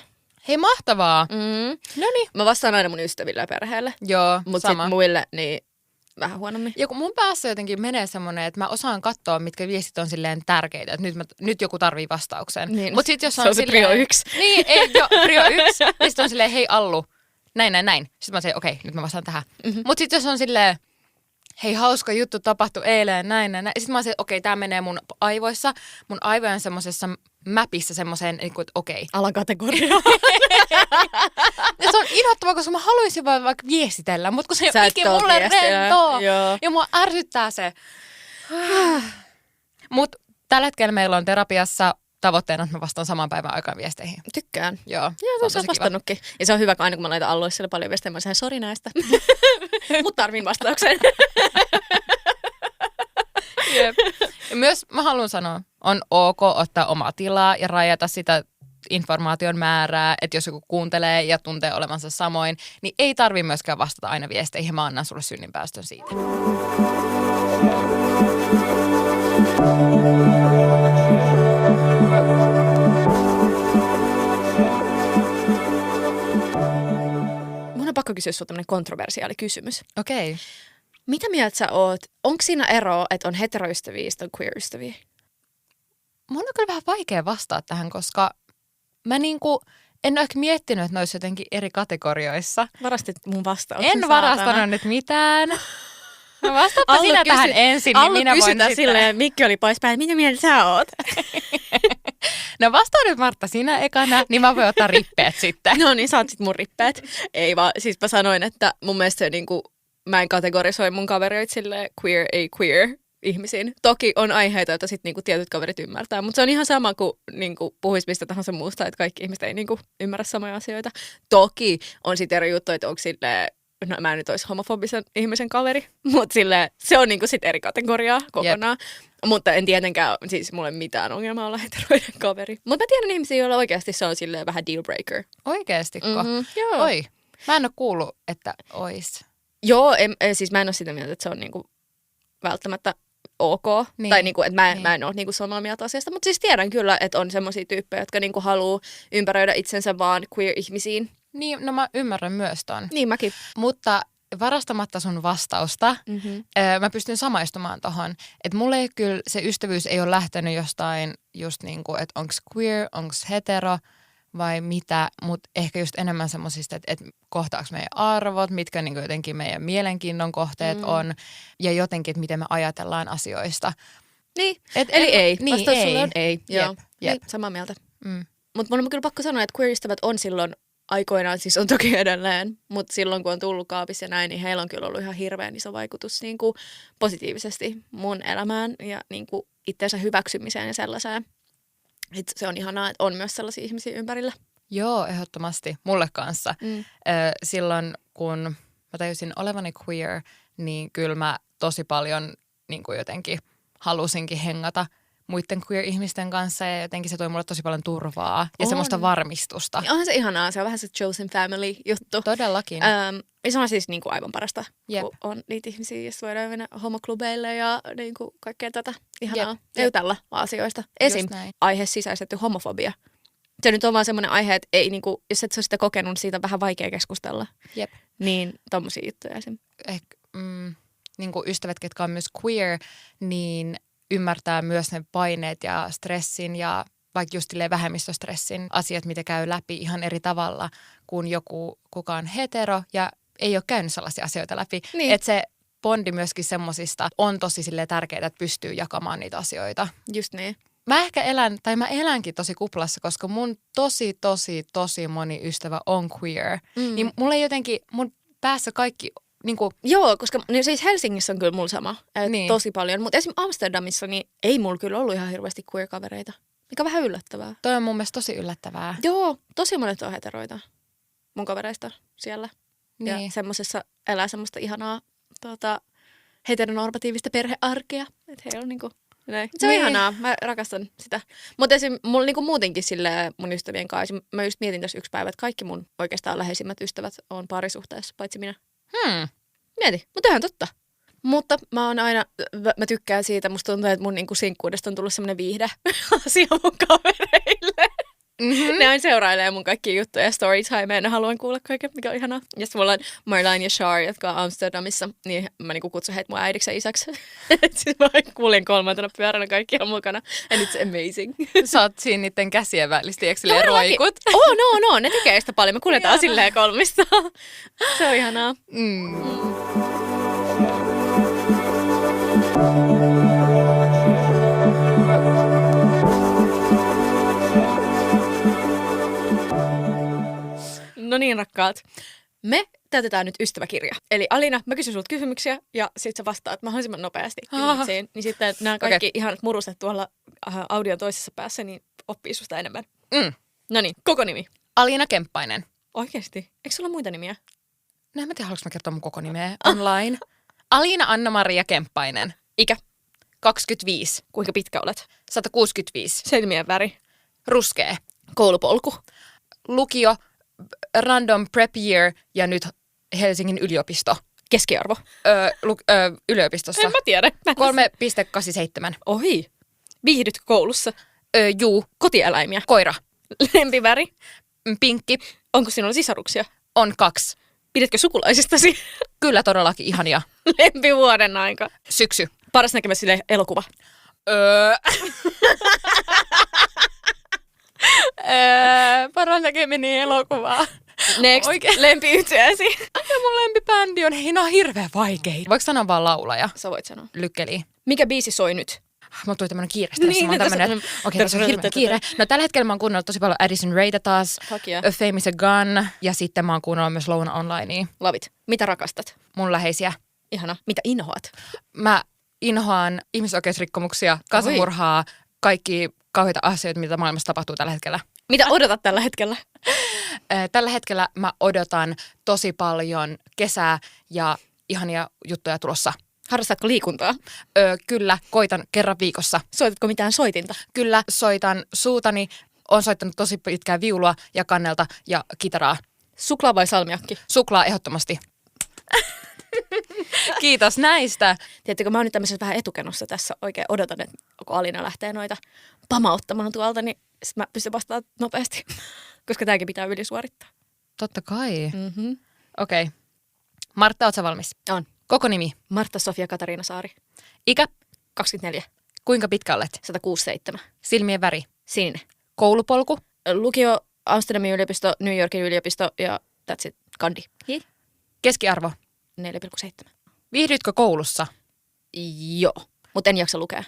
S8: Hei, mahtavaa. Noniin.
S9: Mä vastaan aina mun ystäville ja perheelle.
S8: Joo,
S9: mutta sit muille niin vähän huonommin.
S8: Ja kun mun päässä jotenkin menee semmoinen, että mä osaan katsoa, mitkä viestit on silleen tärkeitä, että nyt joku tarvii vastauksen.
S9: Niin,
S8: mut sit jos
S9: se on silleen,
S8: prio
S9: 1.
S8: Niin, ei, prio 1. Ja sit on silleen, hei Allu, näin. Sitten mä sanoin, okei, nyt mä vastaan tähän. Mut sit jos on silleen, hei hauska juttu tapahtui eilen, näin. Sitten mä sanoin, okei, tää menee mun aivoissa. Mun aivojen semmosessa mapissa semmoiseen, niin että okei.
S9: Alakategoria.
S8: Ja se on inhottavaa, koska mä haluaisin vaan vaikka viestitellä, mutta kun se ei ole ikinä mulle rentoa. Ja mua ärsyttää se. Mutta tällä hetkellä meillä on terapiassa tavoitteena, että mä vastaan saman päivän aikaan viesteihin.
S9: Tykkään.
S8: Joo,
S9: se on vastannutkin. Ja se on hyvä, kun aina kun mä laitan Alloiselle paljon viestejä, mä sanon sori näistä. Mutta tarvin vastauksen.
S8: Jep. Ja myös mä haluan sanoa, on ok ottaa omaa tilaa ja rajata sitä informaation määrää, että jos joku kuuntelee ja tuntee olevansa samoin, niin ei tarvitse myöskään vastata aina viesteihin. Mä annan sulle synninpäästön siitä.
S9: Mun on pakko kysyä sinulta tämmöinen kontroversiaali kysymys.
S8: Okei.
S9: Mitä mieltä sä oot? Onko siinä eroa, että on heteroystäviä ja on queer-ystäviä?
S8: Mun on kyllä vähän vaikea vastata tähän, koska mä niinku en ole ehkä miettinyt, että ne olisi jotenkin eri kategorioissa.
S9: Varastit mun vastauksen.
S8: En varastanut nyt mitään. No vastaappa sinä tähän ensin, niin minä voin sitten.
S9: Silleen, Mikki oli pois päin. Mitä mieltä sä oot?
S8: No vastaa nyt Martta sinä ekana, niin mä voin ottaa rippeet sitten.
S9: No niin, saat sit mun rippeet. Ei vaan, siis mä sanoin, että mun mielestä se niinku, mä en kategorisoi mun kavereita silleen queer, ei queer ihmisiin. Toki on aiheita, joita sit niinku tietyt kaverit ymmärtää, mutta se on ihan sama kuin niinku puhuis mistä tahansa muusta, että kaikki ihmiset ei niinku ymmärrä samoja asioita. Toki on sit eri juttu, että onko silleen, no mä en nyt olisi homofobisen ihmisen kaveri, mutta silleen, se on niinku sit eri kategoriaa kokonaan. Yep. Mutta en tietenkään, siis mulla ei mitään ongelmaa olla heteroiden kaveri. Mutta mä tiedän ihmisiä, joilla oikeasti se on silleen vähän deal breaker.
S8: Oikeastiko?
S9: Joo.
S8: Oi, mä en ole kuullut, että ois.
S9: Joo, siis mä en ole sitä mieltä, että se on niinku välttämättä ok.
S8: Niin.
S9: Tai niinku, että mä en ole niinku samaa mieltä asiasta. Mutta siis tiedän kyllä, että on semmoisia tyyppejä, jotka niinku haluaa ympäröidä itsensä vaan queer-ihmisiin.
S8: Niin, no mä ymmärrän myös ton.
S9: Niin mäkin.
S8: Mutta varastamatta sun vastausta, mä pystyn samaistumaan tohon. Että mulle ei kyllä, se ystävyys ei ole lähtenyt jostain just niinku, että onks queer, onks hetero vai mitä, mutta ehkä just enemmän semmosista, että kohtaaks meidän arvot, mitkä niinku jotenkin meidän mielenkiinnon kohteet on ja jotenkin, että miten me ajatellaan asioista.
S9: Niin, eli ei.
S8: Niin,
S9: vastaus sulle on ei. Joo,
S8: Jep.
S9: Niin, samaa mieltä. Mutta mun on kyllä pakko sanoa, että queer-ystävät on silloin aikoinaan, siis on toki edelleen, mutta silloin kun on tullut kaapissa ja näin, niin heillä on kyllä ollut ihan hirveän iso vaikutus niin kuin positiivisesti mun elämään ja niin kuin itseensä hyväksymiseen ja sellaiseen. Et se on ihanaa, että on myös sellaisia ihmisiä ympärillä.
S8: Joo, ehdottomasti. Mulle kanssa. Silloin kun mä tajusin olevani queer, niin kyllä mä tosi paljon niin kuin jotenkin halusinkin hengata muiden queer-ihmisten kanssa ja jotenkin se toi mulle tosi paljon turvaa ja semmoista varmistusta.
S9: Onhan se ihanaa, se on vähän se chosen family-juttu.
S8: Todellakin.
S9: Ja se on siis niin kuin aivan parasta,
S8: Jep.
S9: kun on niitä ihmisiä, jos voidaan mennä homoklubeille ja niin kuin kaikkea tätä ihanaa jutella asioista. Esim. Aihe sisäistetty homofobia. Se nyt on vaan semmoinen aihe, että ei, niin kuin, jos et ole sitä kokenut, niin siitä on vähän vaikea keskustella.
S8: Jep.
S9: Niin tommosia juttuja esim.
S8: Niin kuin ystävät, ketkä on myös queer, niin ymmärtää myös ne paineet ja stressin ja vaikka just vähemmistöstressin asiat, mitä käy läpi ihan eri tavalla kuin kuka on hetero ja ei ole käynyt sellaisia asioita läpi.
S9: Niin.
S8: Että se bondi myöskin semmosista on tosi tärkeää, että pystyy jakamaan niitä asioita.
S9: Just niin.
S8: Mä elänkin tosi kuplassa, koska mun tosi moni ystävä on queer. Niin mulla ei jotenkin, mun päässä kaikki niinku.
S9: Joo, koska niin siis Helsingissä on kyllä mulla sama, niin. Tosi paljon, mutta esimerkiksi Amsterdamissa niin ei mulla kyllä ollut ihan hirveästi queer-kavereita, mikä on vähän yllättävää.
S8: Toi on mun mielestä tosi yllättävää.
S9: Joo, tosi monet on heteroita mun kavereista siellä.
S8: Niin.
S9: Ja semmosessa elää semmoista ihanaa heteronormatiivista perhearkea, että heillä on niinku näin. Se on ihanaa, mä rakastan sitä. Mutta esim. Mulla niinku muutenkin silleen mun ystävien kanssa, mä just mietin tässä yksi päivä, että kaikki mun oikeastaan läheisimmät ystävät on parisuhteessa, paitsi minä. Mieti, mutta ihan totta. Mutta mä tykkään siitä, musta tuntuu, että mun niinku sinkkuudesta on tullut semmoinen viihde-asia mun kavereille. Ne aina seurailee mun kaikkia juttuja ja storytimea ja ne haluan kuulla kaiken, mikä on ihanaa. Ja sitten mulla on Marlene ja Shar, jotka on Amsterdamissa, niin mä niinku kutsun heitä mun äidiksi ja isäksi. Siis mä kuljen 3. pyöränä, kaikki on mukana. And it's amazing.
S8: Sä oot siinä niiden käsien välissä, tiedätkö silleen roikut?
S9: No, ne tekee sitä paljon. Me kuljetaan silleen kolmistaan. Se on ihanaa. No niin, rakkaat. Me täytetään nyt ystäväkirja. Eli Alina, mä kysyn sulta kysymyksiä ja sit sä vastaat mahdollisimman nopeasti kysymyksiin. Niin sitten nämä kaikki ihanat muruset tuolla audion toisessa päässä, niin oppii susta enemmän. No niin, koko nimi.
S8: Alina Kemppainen.
S9: Oikeesti? Eikö sulla muita nimiä?
S8: No en mä tiedä, haluanko mä kertoa mun koko nimeä online. Alina Anna-Maria Kemppainen.
S9: Ikä?
S8: 25.
S9: Kuinka pitkä olet?
S8: 165.
S9: Silmien väri?
S8: Ruskea.
S9: Koulupolku?
S8: Lukio, random prep year ja nyt Helsingin yliopisto.
S9: Keskiarvo?
S8: Yliopistossa.
S9: En mä tiedä.
S8: 3,87.
S9: Ohi. Viihdytkö koulussa?
S8: Juu.
S9: Kotieläimiä?
S8: Koira.
S9: Lempiväri?
S8: Pinkki.
S9: Onko sinulla sisaruksia?
S8: On 2.
S9: Pidätkö sukulaisistasi?
S8: Kyllä todellakin ihania.
S9: Lempivuoden aika?
S8: Syksy.
S9: Paras näkemä sille elokuva?
S8: Paras näkeminen elokuvaa.
S9: Next. Lempiyhtyeesi?
S8: Ja mun lempibändi on hirveän vaikeita. Voiko sanoa vaan laulaja?
S9: Sä voit sanoa.
S8: Lykkeli.
S9: Mikä biisi soi nyt?
S8: Mulla tuli tämmönen kiirestressi. Mä oon tämmönen, okei, tässä on hirveän kiire. No tällä hetkellä mä oon kuunnellut tosi paljon Addison Raetä taas. A Fame is a Gun. Ja sitten mä oon kuunnellut myös Louna Onlinea.
S9: Lavit. Mitä rakastat?
S8: Mun läheisiä.
S9: Ihana. Mitä inhoat?
S8: Mä inhoan ihmisoikeusrikkomuksia, kansanmurhaa, kaikki kauheita asioita, mitä maailmassa tapahtuu tällä hetkellä.
S9: Mitä odotat tällä hetkellä?
S8: Tällä hetkellä mä odotan tosi paljon kesää ja ihania juttuja tulossa.
S9: Harrastatko liikuntaa?
S8: Kyllä, koitan kerran viikossa.
S9: Soitatko mitään soitinta?
S8: Kyllä, soitan suutani. Olen soittanut tosi pitkää viulua ja kannelta ja kitaraa.
S9: Suklaa vai salmiakki?
S8: Suklaa ehdottomasti. Kiitos näistä.
S9: Tiedättekö, mä oon nyt tämmöisessä vähän etukenossa tässä. Oikein odotan, että kun Alina lähtee noita pamauttamaan tuolta, niin sit mä pystyn vastaamaan nopeasti. Koska tääkin pitää ylisuorittaa.
S8: Totta kai. Okei. Martta, ootko sä valmis?
S9: On.
S8: Koko nimi?
S9: Martta Sofia Katariina Saari.
S8: Ikä?
S9: 24.
S8: Kuinka pitkä olet?
S9: 167.
S8: Silmien väri?
S9: Sininen.
S8: Koulupolku?
S9: Lukio, Amsterdamin yliopisto, New Yorkin yliopisto ja that's it. Kandi.
S8: Keskiarvo?
S9: 4,7.
S8: Viihdytkö koulussa?
S9: Joo, mutta en jaksa lukea.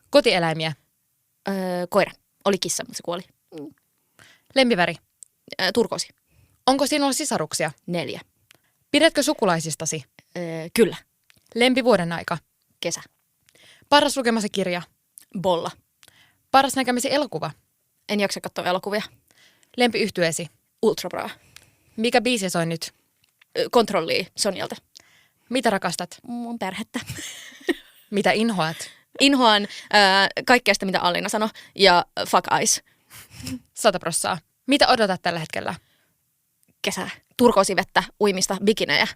S8: Kotieläimiä?
S9: Koira. Oli kissa, mutta se kuoli.
S8: Lempiväri?
S9: Turkoosi.
S8: Onko sinulla sisaruksia?
S9: 4.
S8: Pidätkö sukulaisistasi?
S9: Kyllä.
S8: Lempivuoden aika?
S9: Kesä.
S8: Paras lukemasi kirja?
S9: Bolla.
S8: Paras näkemäsi elokuva?
S9: En jaksa katsoa elokuvia.
S8: Lempiyhtyeesi?
S9: Ultra Bra.
S8: Mikä biisi soi nyt?
S9: Kontrollia Sonjalta.
S8: Mitä rakastat?
S9: Mun perhettä.
S8: Mitä inhoat?
S9: Inhoan kaikkea sitä, mitä Alina sanoi, ja fuck ice.
S8: 100%. Mitä odotat tällä hetkellä?
S9: Kesää. Turkoosivettä, uimista, bikinejä.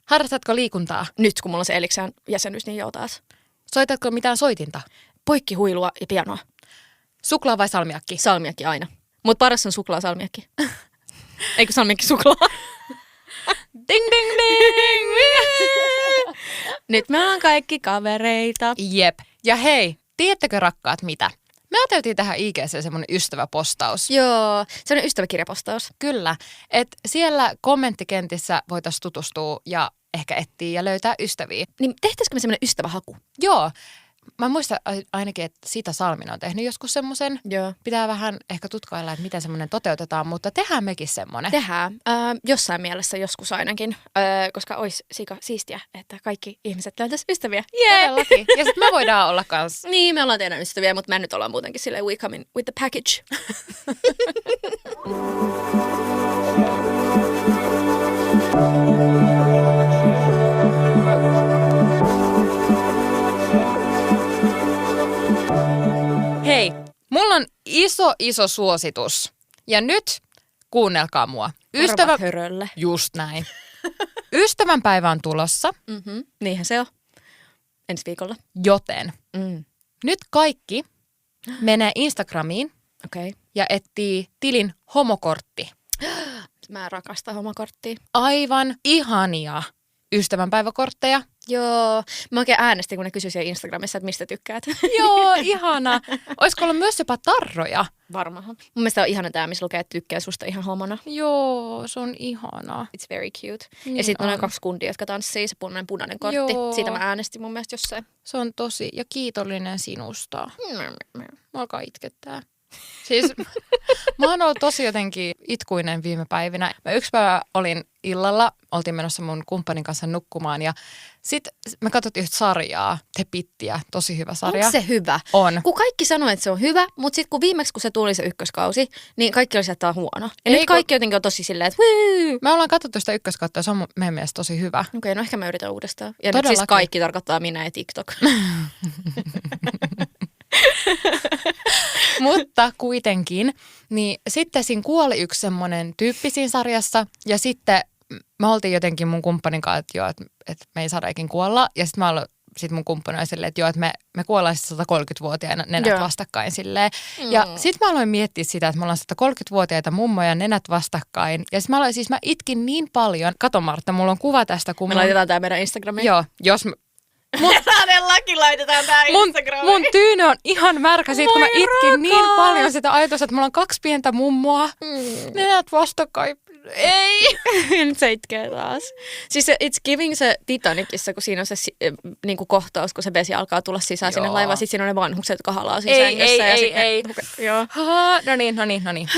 S8: Harrastatko liikuntaa?
S9: Nyt, kun mulla on se Eliksään jäsenyys, niin joo taas.
S8: Soitatko mitään soitinta?
S9: Poikkihuilua ja pianoa.
S8: Suklaa vai salmiakki?
S9: Salmiakki aina. Mut paras on suklaa salmiakki. Eikö salmiakki suklaa?
S8: Ding, ding, ding!
S9: Nyt me ollaan kaikki kavereita.
S8: Jep. Ja hei, tiedättekö rakkaat mitä? Me otettiin tähän IG:seen semmoinen ystäväpostaus.
S9: Joo, semmoinen ystäväkirjapostaus.
S8: Kyllä. Että siellä kommenttikentissä voitaisiin tutustua ja ehkä etsiä ja löytää ystäviä.
S9: Niin tehtäisikö me semmoinen ystävähaku?
S8: Joo. Mä muistan ainakin, että Sita Salminen on tehnyt joskus semmoisen.
S9: Joo.
S8: Pitää vähän ehkä tutkailla, että miten semmoinen toteutetaan, mutta tehdään mekin semmoinen.
S9: Tehdään. Jossain mielessä joskus ainakin, koska olisi siistiä, että kaikki ihmiset löytäisi ystäviä.
S8: Todellakin. Ja sitten me voidaan olla kanssa.
S9: Niin, me ollaan teidän ystäviä, mutta me nyt ollaan muutenkin silleen we come in with the package.
S8: Hei, mulla on iso suositus. Ja nyt kuunnelkaa mua.
S9: Hörölle.
S8: Just näin. Ystävänpäivä on tulossa.
S9: Niinhän se on. Ensi viikolla.
S8: Joten nyt kaikki menee Instagramiin ja etsii tilin homokortti.
S9: Mä rakastan homokorttia.
S8: Aivan ihania ystävänpäiväkortteja.
S9: Joo, mä oikein äänestin, kun ne kysyi siellä Instagramissa, että mistä tykkäät.
S8: Joo, ihana. Olisiko ollut myös jopa tarroja?
S9: Varmaan. Mun mielestä on ihana tämä, missä lukee, että tykkää susta ihan homona.
S8: Joo, se on ihana.
S9: It's very cute.
S8: Niin
S9: ja sitten on
S8: on.
S9: 2 kundia, jotka tanssii, se punainen kortti.
S8: Joo.
S9: Siitä mä äänestin mun mielestä jossain.
S8: Se on tosi, ja kiitollinen sinusta. Mä alkaa itkettää. Siis mä oon ollut tosi jotenkin itkuinen viime päivinä. Mä yksi päivä olin illalla, oltiin menossa mun kumppanin kanssa nukkumaan ja sitten me katsottiin yhtä sarjaa, The Pittiä, tosi hyvä sarja.
S9: Onko se hyvä?
S8: On.
S9: Kun kaikki sanoo, että se on hyvä, mutta sitten kun viimeksi kun se tuli se ykköskausi, niin kaikki oli sieltä huono. Ja nyt kaikki jotenkin on tosi silleen, että wuu!
S8: Me ollaan katsottu sitä ykköskautta ja se on meidän mielestä tosi hyvä.
S9: Okei, no ehkä mä yritän uudestaan. Ja nyt siis kaikki tarkoittaa minä ja TikTok.
S8: Mutta kuitenkin, niin sitten siinä kuoli yksi semmoinen tyyppi siinä sarjassa ja sitten me oltiin jotenkin mun kumppanin kanssa, että joo, että me ei saada ikin kuolla. Ja sitten sit mun kumppani oli silleen, että joo, että me kuollaan sitten 130-vuotiaina nenät vastakkain silleen. Ja sitten mä aloin miettiä sitä, että me ollaan 130-vuotiaita mummoja nenät vastakkain. Ja sitten mä itkin niin paljon. Kato Martta, mulla on kuva tästä. Kun
S9: me laitetaan tää meidän Instagramiin.
S8: Joo, jos
S9: Todellakin laitetaan tää Instagramiin.
S8: Mun tyyny on ihan märkä siitä, kun mä itkin niin paljon sitä ajatusta, että mulla on 2 pientä mummoa. Nenät vastakkain. Ei!
S9: Nyt se itkee taas. Siis se It's Giving se Titanicissa, kun siinä on se niinku kohtaus, kun se vesi alkaa tulla sisään sinne laivaan. Sitten siinä on ne vanhukset, jotka halaa siinä sängyssä.
S8: Ei.
S9: Joo.
S8: No niin.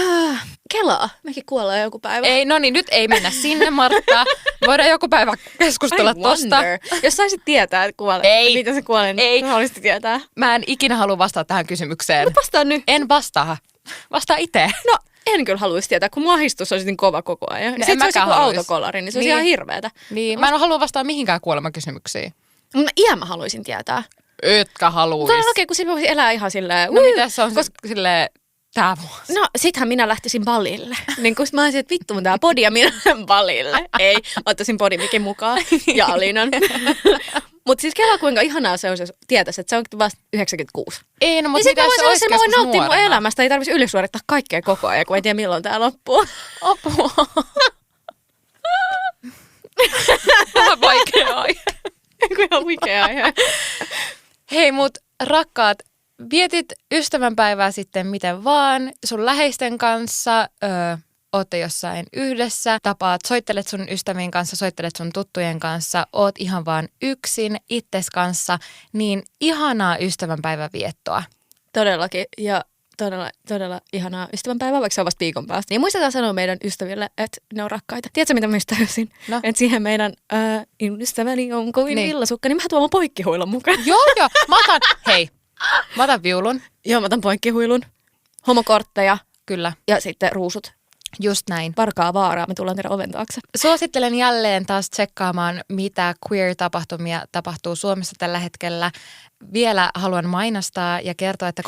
S9: Kelaa. Mekin kuollaan joku päivä.
S8: Ei, no niin, nyt ei mennä sinne, Martta. Voidaan joku päivä keskustella tosta.
S9: Jos saisit tietää, että miten se kuolee, niin haluaisit tietää.
S8: Mä en ikinä halua vastata tähän kysymykseen.
S9: No vastaa nyt.
S8: En vastaa. Vastaa itse.
S9: No, en kyllä haluaisi tietää, kun mun ahdistus olisi niin kova koko ajan. Sitten se olisi joku autokolari, niin se olisi ihan hirveetä.
S8: Niin, mä en halua vastata mihinkään kuolemakysymyksiin.
S9: No iän mä haluaisin tietää.
S8: Etkä haluaisi.
S9: Mutta okei, kun siinä voisi elää ihan silleen.
S8: No mitä se on silleen tää vuosi?
S9: No sittenhän minä lähtisin balille. Niin kun mä olisin, että vittu mun tää podi ja minä balille. Ei, ottaisin podimikin mukaan ja Alinan. Mutta siis kelaa kuinka ihanaa se olisi, jos tietäisi, että se on vasta 96.
S8: Ei, no mutta
S9: mitä se olisi, että mä voin nauttia mun elämästä. Ei tarvitsisi ylisuorittaa kaikkea koko ajan, kun ei tiedä milloin tää loppuu.
S8: Apua. Vähän vaikea aihe.
S9: Ihan vaikea aihe.
S8: Hei mut rakkaat, vietit ystävänpäivää sitten miten vaan sun läheisten kanssa, ootte jossain yhdessä, tapaat, soittelet sun ystävien kanssa, soittelet sun tuttujen kanssa, oot ihan vaan yksin itses kanssa, niin ihanaa ystävänpäivän viettoa.
S9: Todellakin ja todella ihanaa ystävänpäivää, vaikka se on vasta viikon päästä. Niin muistetaan sanoa meidän ystäville, että ne on rakkaita. Tiedätkö mitä mä just täysin? No. Että siihen meidän ystäväni on kovin villasukka, niin mä tuon mun poikkihuilun mukaan.
S8: Joo, mä otan viulun.
S9: Joo, mä otan poikkihuilun. Homokortteja.
S8: Kyllä.
S9: Ja sitten ruusut.
S8: Just näin.
S9: Varkaa vaaraa, me tullaan teidän oven taakse.
S8: Suosittelen jälleen taas tsekkaamaan, mitä queer-tapahtumia tapahtuu Suomessa tällä hetkellä. Vielä haluan mainostaa ja kertoa, että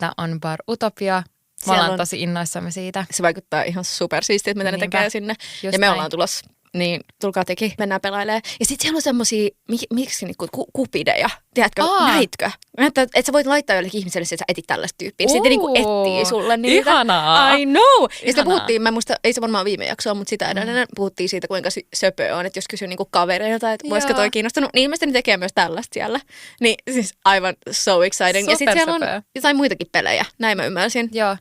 S8: 13.2. on Bar Utopia. Me ollaan tosi innoissamme siitä.
S9: Se vaikuttaa ihan supersiistiä, mitä ne tekee sinne. Just ja me ollaan tulossa. Niin tulkaa teki, mennään pelailemaan. Ja sitten siellä on semmosia, miksi niinku kupideja, tiedätkö, näitkö? Että sä voit laittaa jollekin ihmiselle, että sä etit tällaista tyyppiä. Sitten niinku etsii sulle niitä.
S8: Ihanaa.
S9: I know. Ja sitä puhuttiin, mä muista, ei se varmaan viime jaksoa, mutta sitä edelleen puhuttiin siitä, kuinka söpö on. Että jos kysyy niinku kavereilta, että voisiko toi kiinnostunut, niin ilmeisesti ne tekee myös tällaista siellä. Niin siis aivan so exciting. Ja sitten siellä on jotain muitakin pelejä, näin mä ymmärsin.
S8: Joo.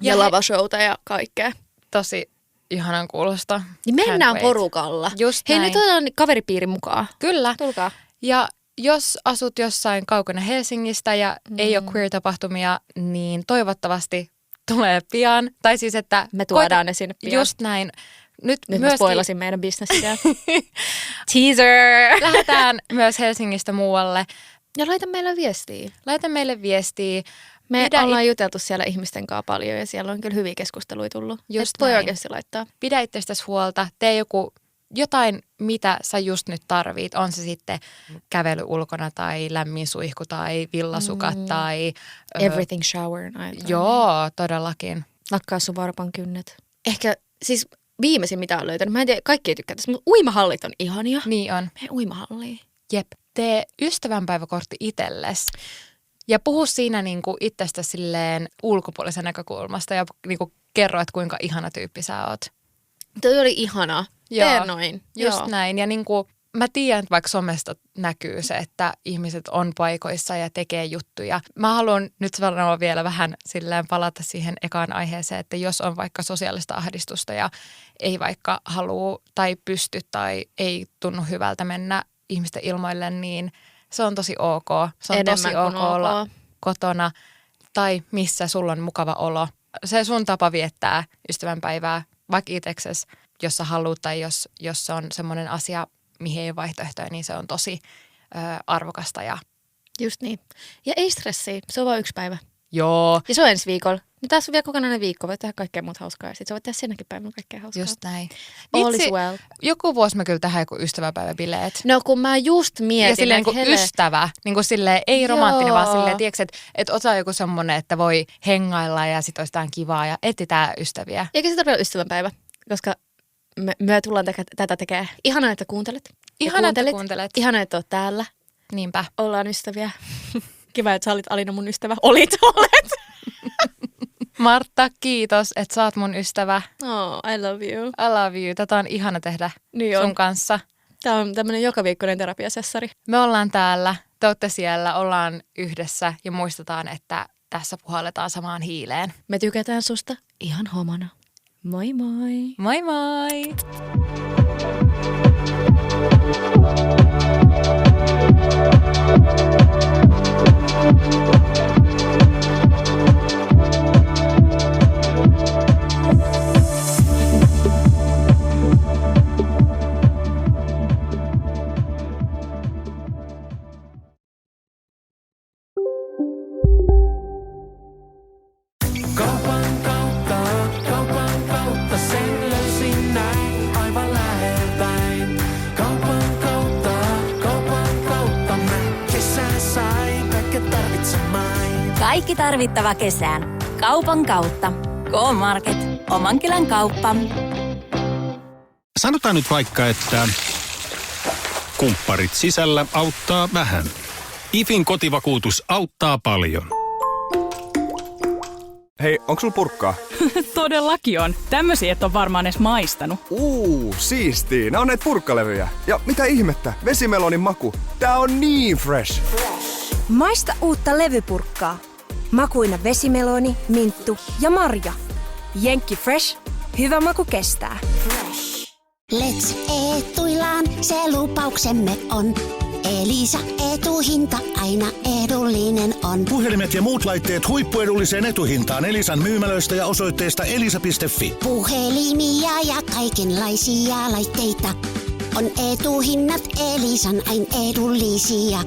S9: Ja lavashowta ja kaikkea.
S8: Tosi ihanan kuulosta.
S9: Niin mennään porukalla.
S8: Just
S9: hei,
S8: näin.
S9: nyt otetaan kaveripiirin mukaan.
S8: Kyllä.
S9: Tulkaa.
S8: Ja jos asut jossain kaukana Helsingistä ja ei ole queer-tapahtumia, niin toivottavasti tulee pian. Tai siis, että
S9: me tuodaan ne sinne pian.
S8: Just näin. Nyt
S9: mä spoilasin meidän bisnesiä. Teaser!
S8: Lähdetään myös Helsingistä muualle.
S9: Ja laita meille viestiä. Me ollaan juteltu siellä ihmisten kanssa paljon ja siellä on kyllä hyviä keskusteluja tullut. Just voi oikeasti laittaa.
S8: Pidä itsestäsi huolta. Tee jotain, mitä sä just nyt tarvit. On se sitten kävely ulkona tai lämmin suihku tai villasukat tai...
S9: Everything shower.
S8: Joo, todellakin.
S9: Lakkaa sun varpan kynnet. Ehkä siis viimeisin mitä on löytänyt. Mä en tiedä, kaikki ei tykkää tästä, mutta uimahallit on ihania.
S8: Niin on.
S9: Mene uimahalliin.
S8: Jep. Tee ystävänpäiväkortti itsellesi. Ja puhu siinä niinku itsestä silleen ulkopuolisen näkökulmasta ja niinku kerro, että kuinka ihana tyyppi sä oot.
S9: Toi oli ihanaa. Tee noin.
S8: Just näin. Ja niinku, mä tiedän, että vaikka somesta näkyy se, että ihmiset on paikoissa ja tekee juttuja. Mä haluan nyt sanoa vielä vähän silleen palata siihen ekaan aiheeseen, että jos on vaikka sosiaalista ahdistusta ja ei vaikka halua tai pysty tai ei tunnu hyvältä mennä ihmisten ilmoille, niin se on tosi ok. Se on tosi ok olla kotona tai missä sulla on mukava olo. Se sun tapa viettää ystävänpäivää, vaikka itseksesi, jos sä haluat tai jos se on semmoinen asia, mihin ei ole vaihtoehtoja, niin se on tosi arvokasta.
S9: Just niin. Ja ei stressiä, se on vain 1 päivä.
S8: Joo.
S9: Ja se on ensi viikolla. No tässä on vielä kokonainen viikko, voit tehdä kaikkea muuta hauskaa. Sitten sä voit tehdä senäkin päivänä kaikkea hauskaa.
S8: Just näin.
S9: All is well.
S8: Joku vuosi mä kyllä tähän joku ystäväpäiväbileet.
S9: No kun mä just mietin.
S8: Ja silleen niin kuin ystävä, niin kuin silleen, ei romanttinen, vaan silleen, tiedätkö, että osaa joku semmoinen, että voi hengailla ja sit olisi jotain kivaa ja etsitään ystäviä.
S9: Eikä se tarvitse olla ystävänpäivä, koska me tullaan tätä tekemään. Ihanaa, että kuuntelet.
S8: Ihanaa, että kuuntelet.
S9: Ihanaa, että oot täällä.
S8: Niinpä.
S9: Ollaan ystäviä. Kiva, että sä olit Alina mun ystävä. Olet.
S8: Martta, kiitos, että sä oot mun ystävä.
S9: Oh, I love you.
S8: I love you. Tätä on ihana tehdä
S9: niin
S8: sun kanssa.
S9: Tää on tämmönen jokaviikkoinen terapiasessari.
S8: Me ollaan täällä, te ootte siellä, ollaan yhdessä ja muistetaan, että tässä puhalletaan samaan hiileen.
S9: Me tykätään susta ihan homana. Moi moi.
S8: Moi moi.
S3: Kaupan kautta sen löysin näin aivan läheltäin. Kaupan kautta mä kesän sain kaiken tarvitsemain.
S2: Kaikki tarvittava kesään. Kaupan kautta. K-Market. Oman kylän kauppa.
S4: Sanotaan nyt vaikka, että kumpparit sisällä auttaa vähän. IFin kotivakuutus auttaa paljon.
S5: Hei, onko sulla purkkaa?
S6: Todellakin on. Tämmöisiä et ole varmaan edes maistanut.
S5: Siistii. Nää on näitä purkkalevyjä. Ja mitä ihmettä, vesimelonin maku. Tää on niin fresh.
S7: Maista uutta levypurkkaa. Makuina vesimeloni, minttu ja marja. Jenkki Fresh. Hyvä maku kestää.
S14: Let's etuillaan, se lupauksemme on. Elisa etuhinta aina edullinen on.
S15: Puhelimet ja muut laitteet huippuedulliseen etuhintaan Elisan myymälöistä ja osoitteesta elisa.fi.
S14: Puhelimia ja kaikenlaisia laitteita on etuhinnat Elisan aina edullisia.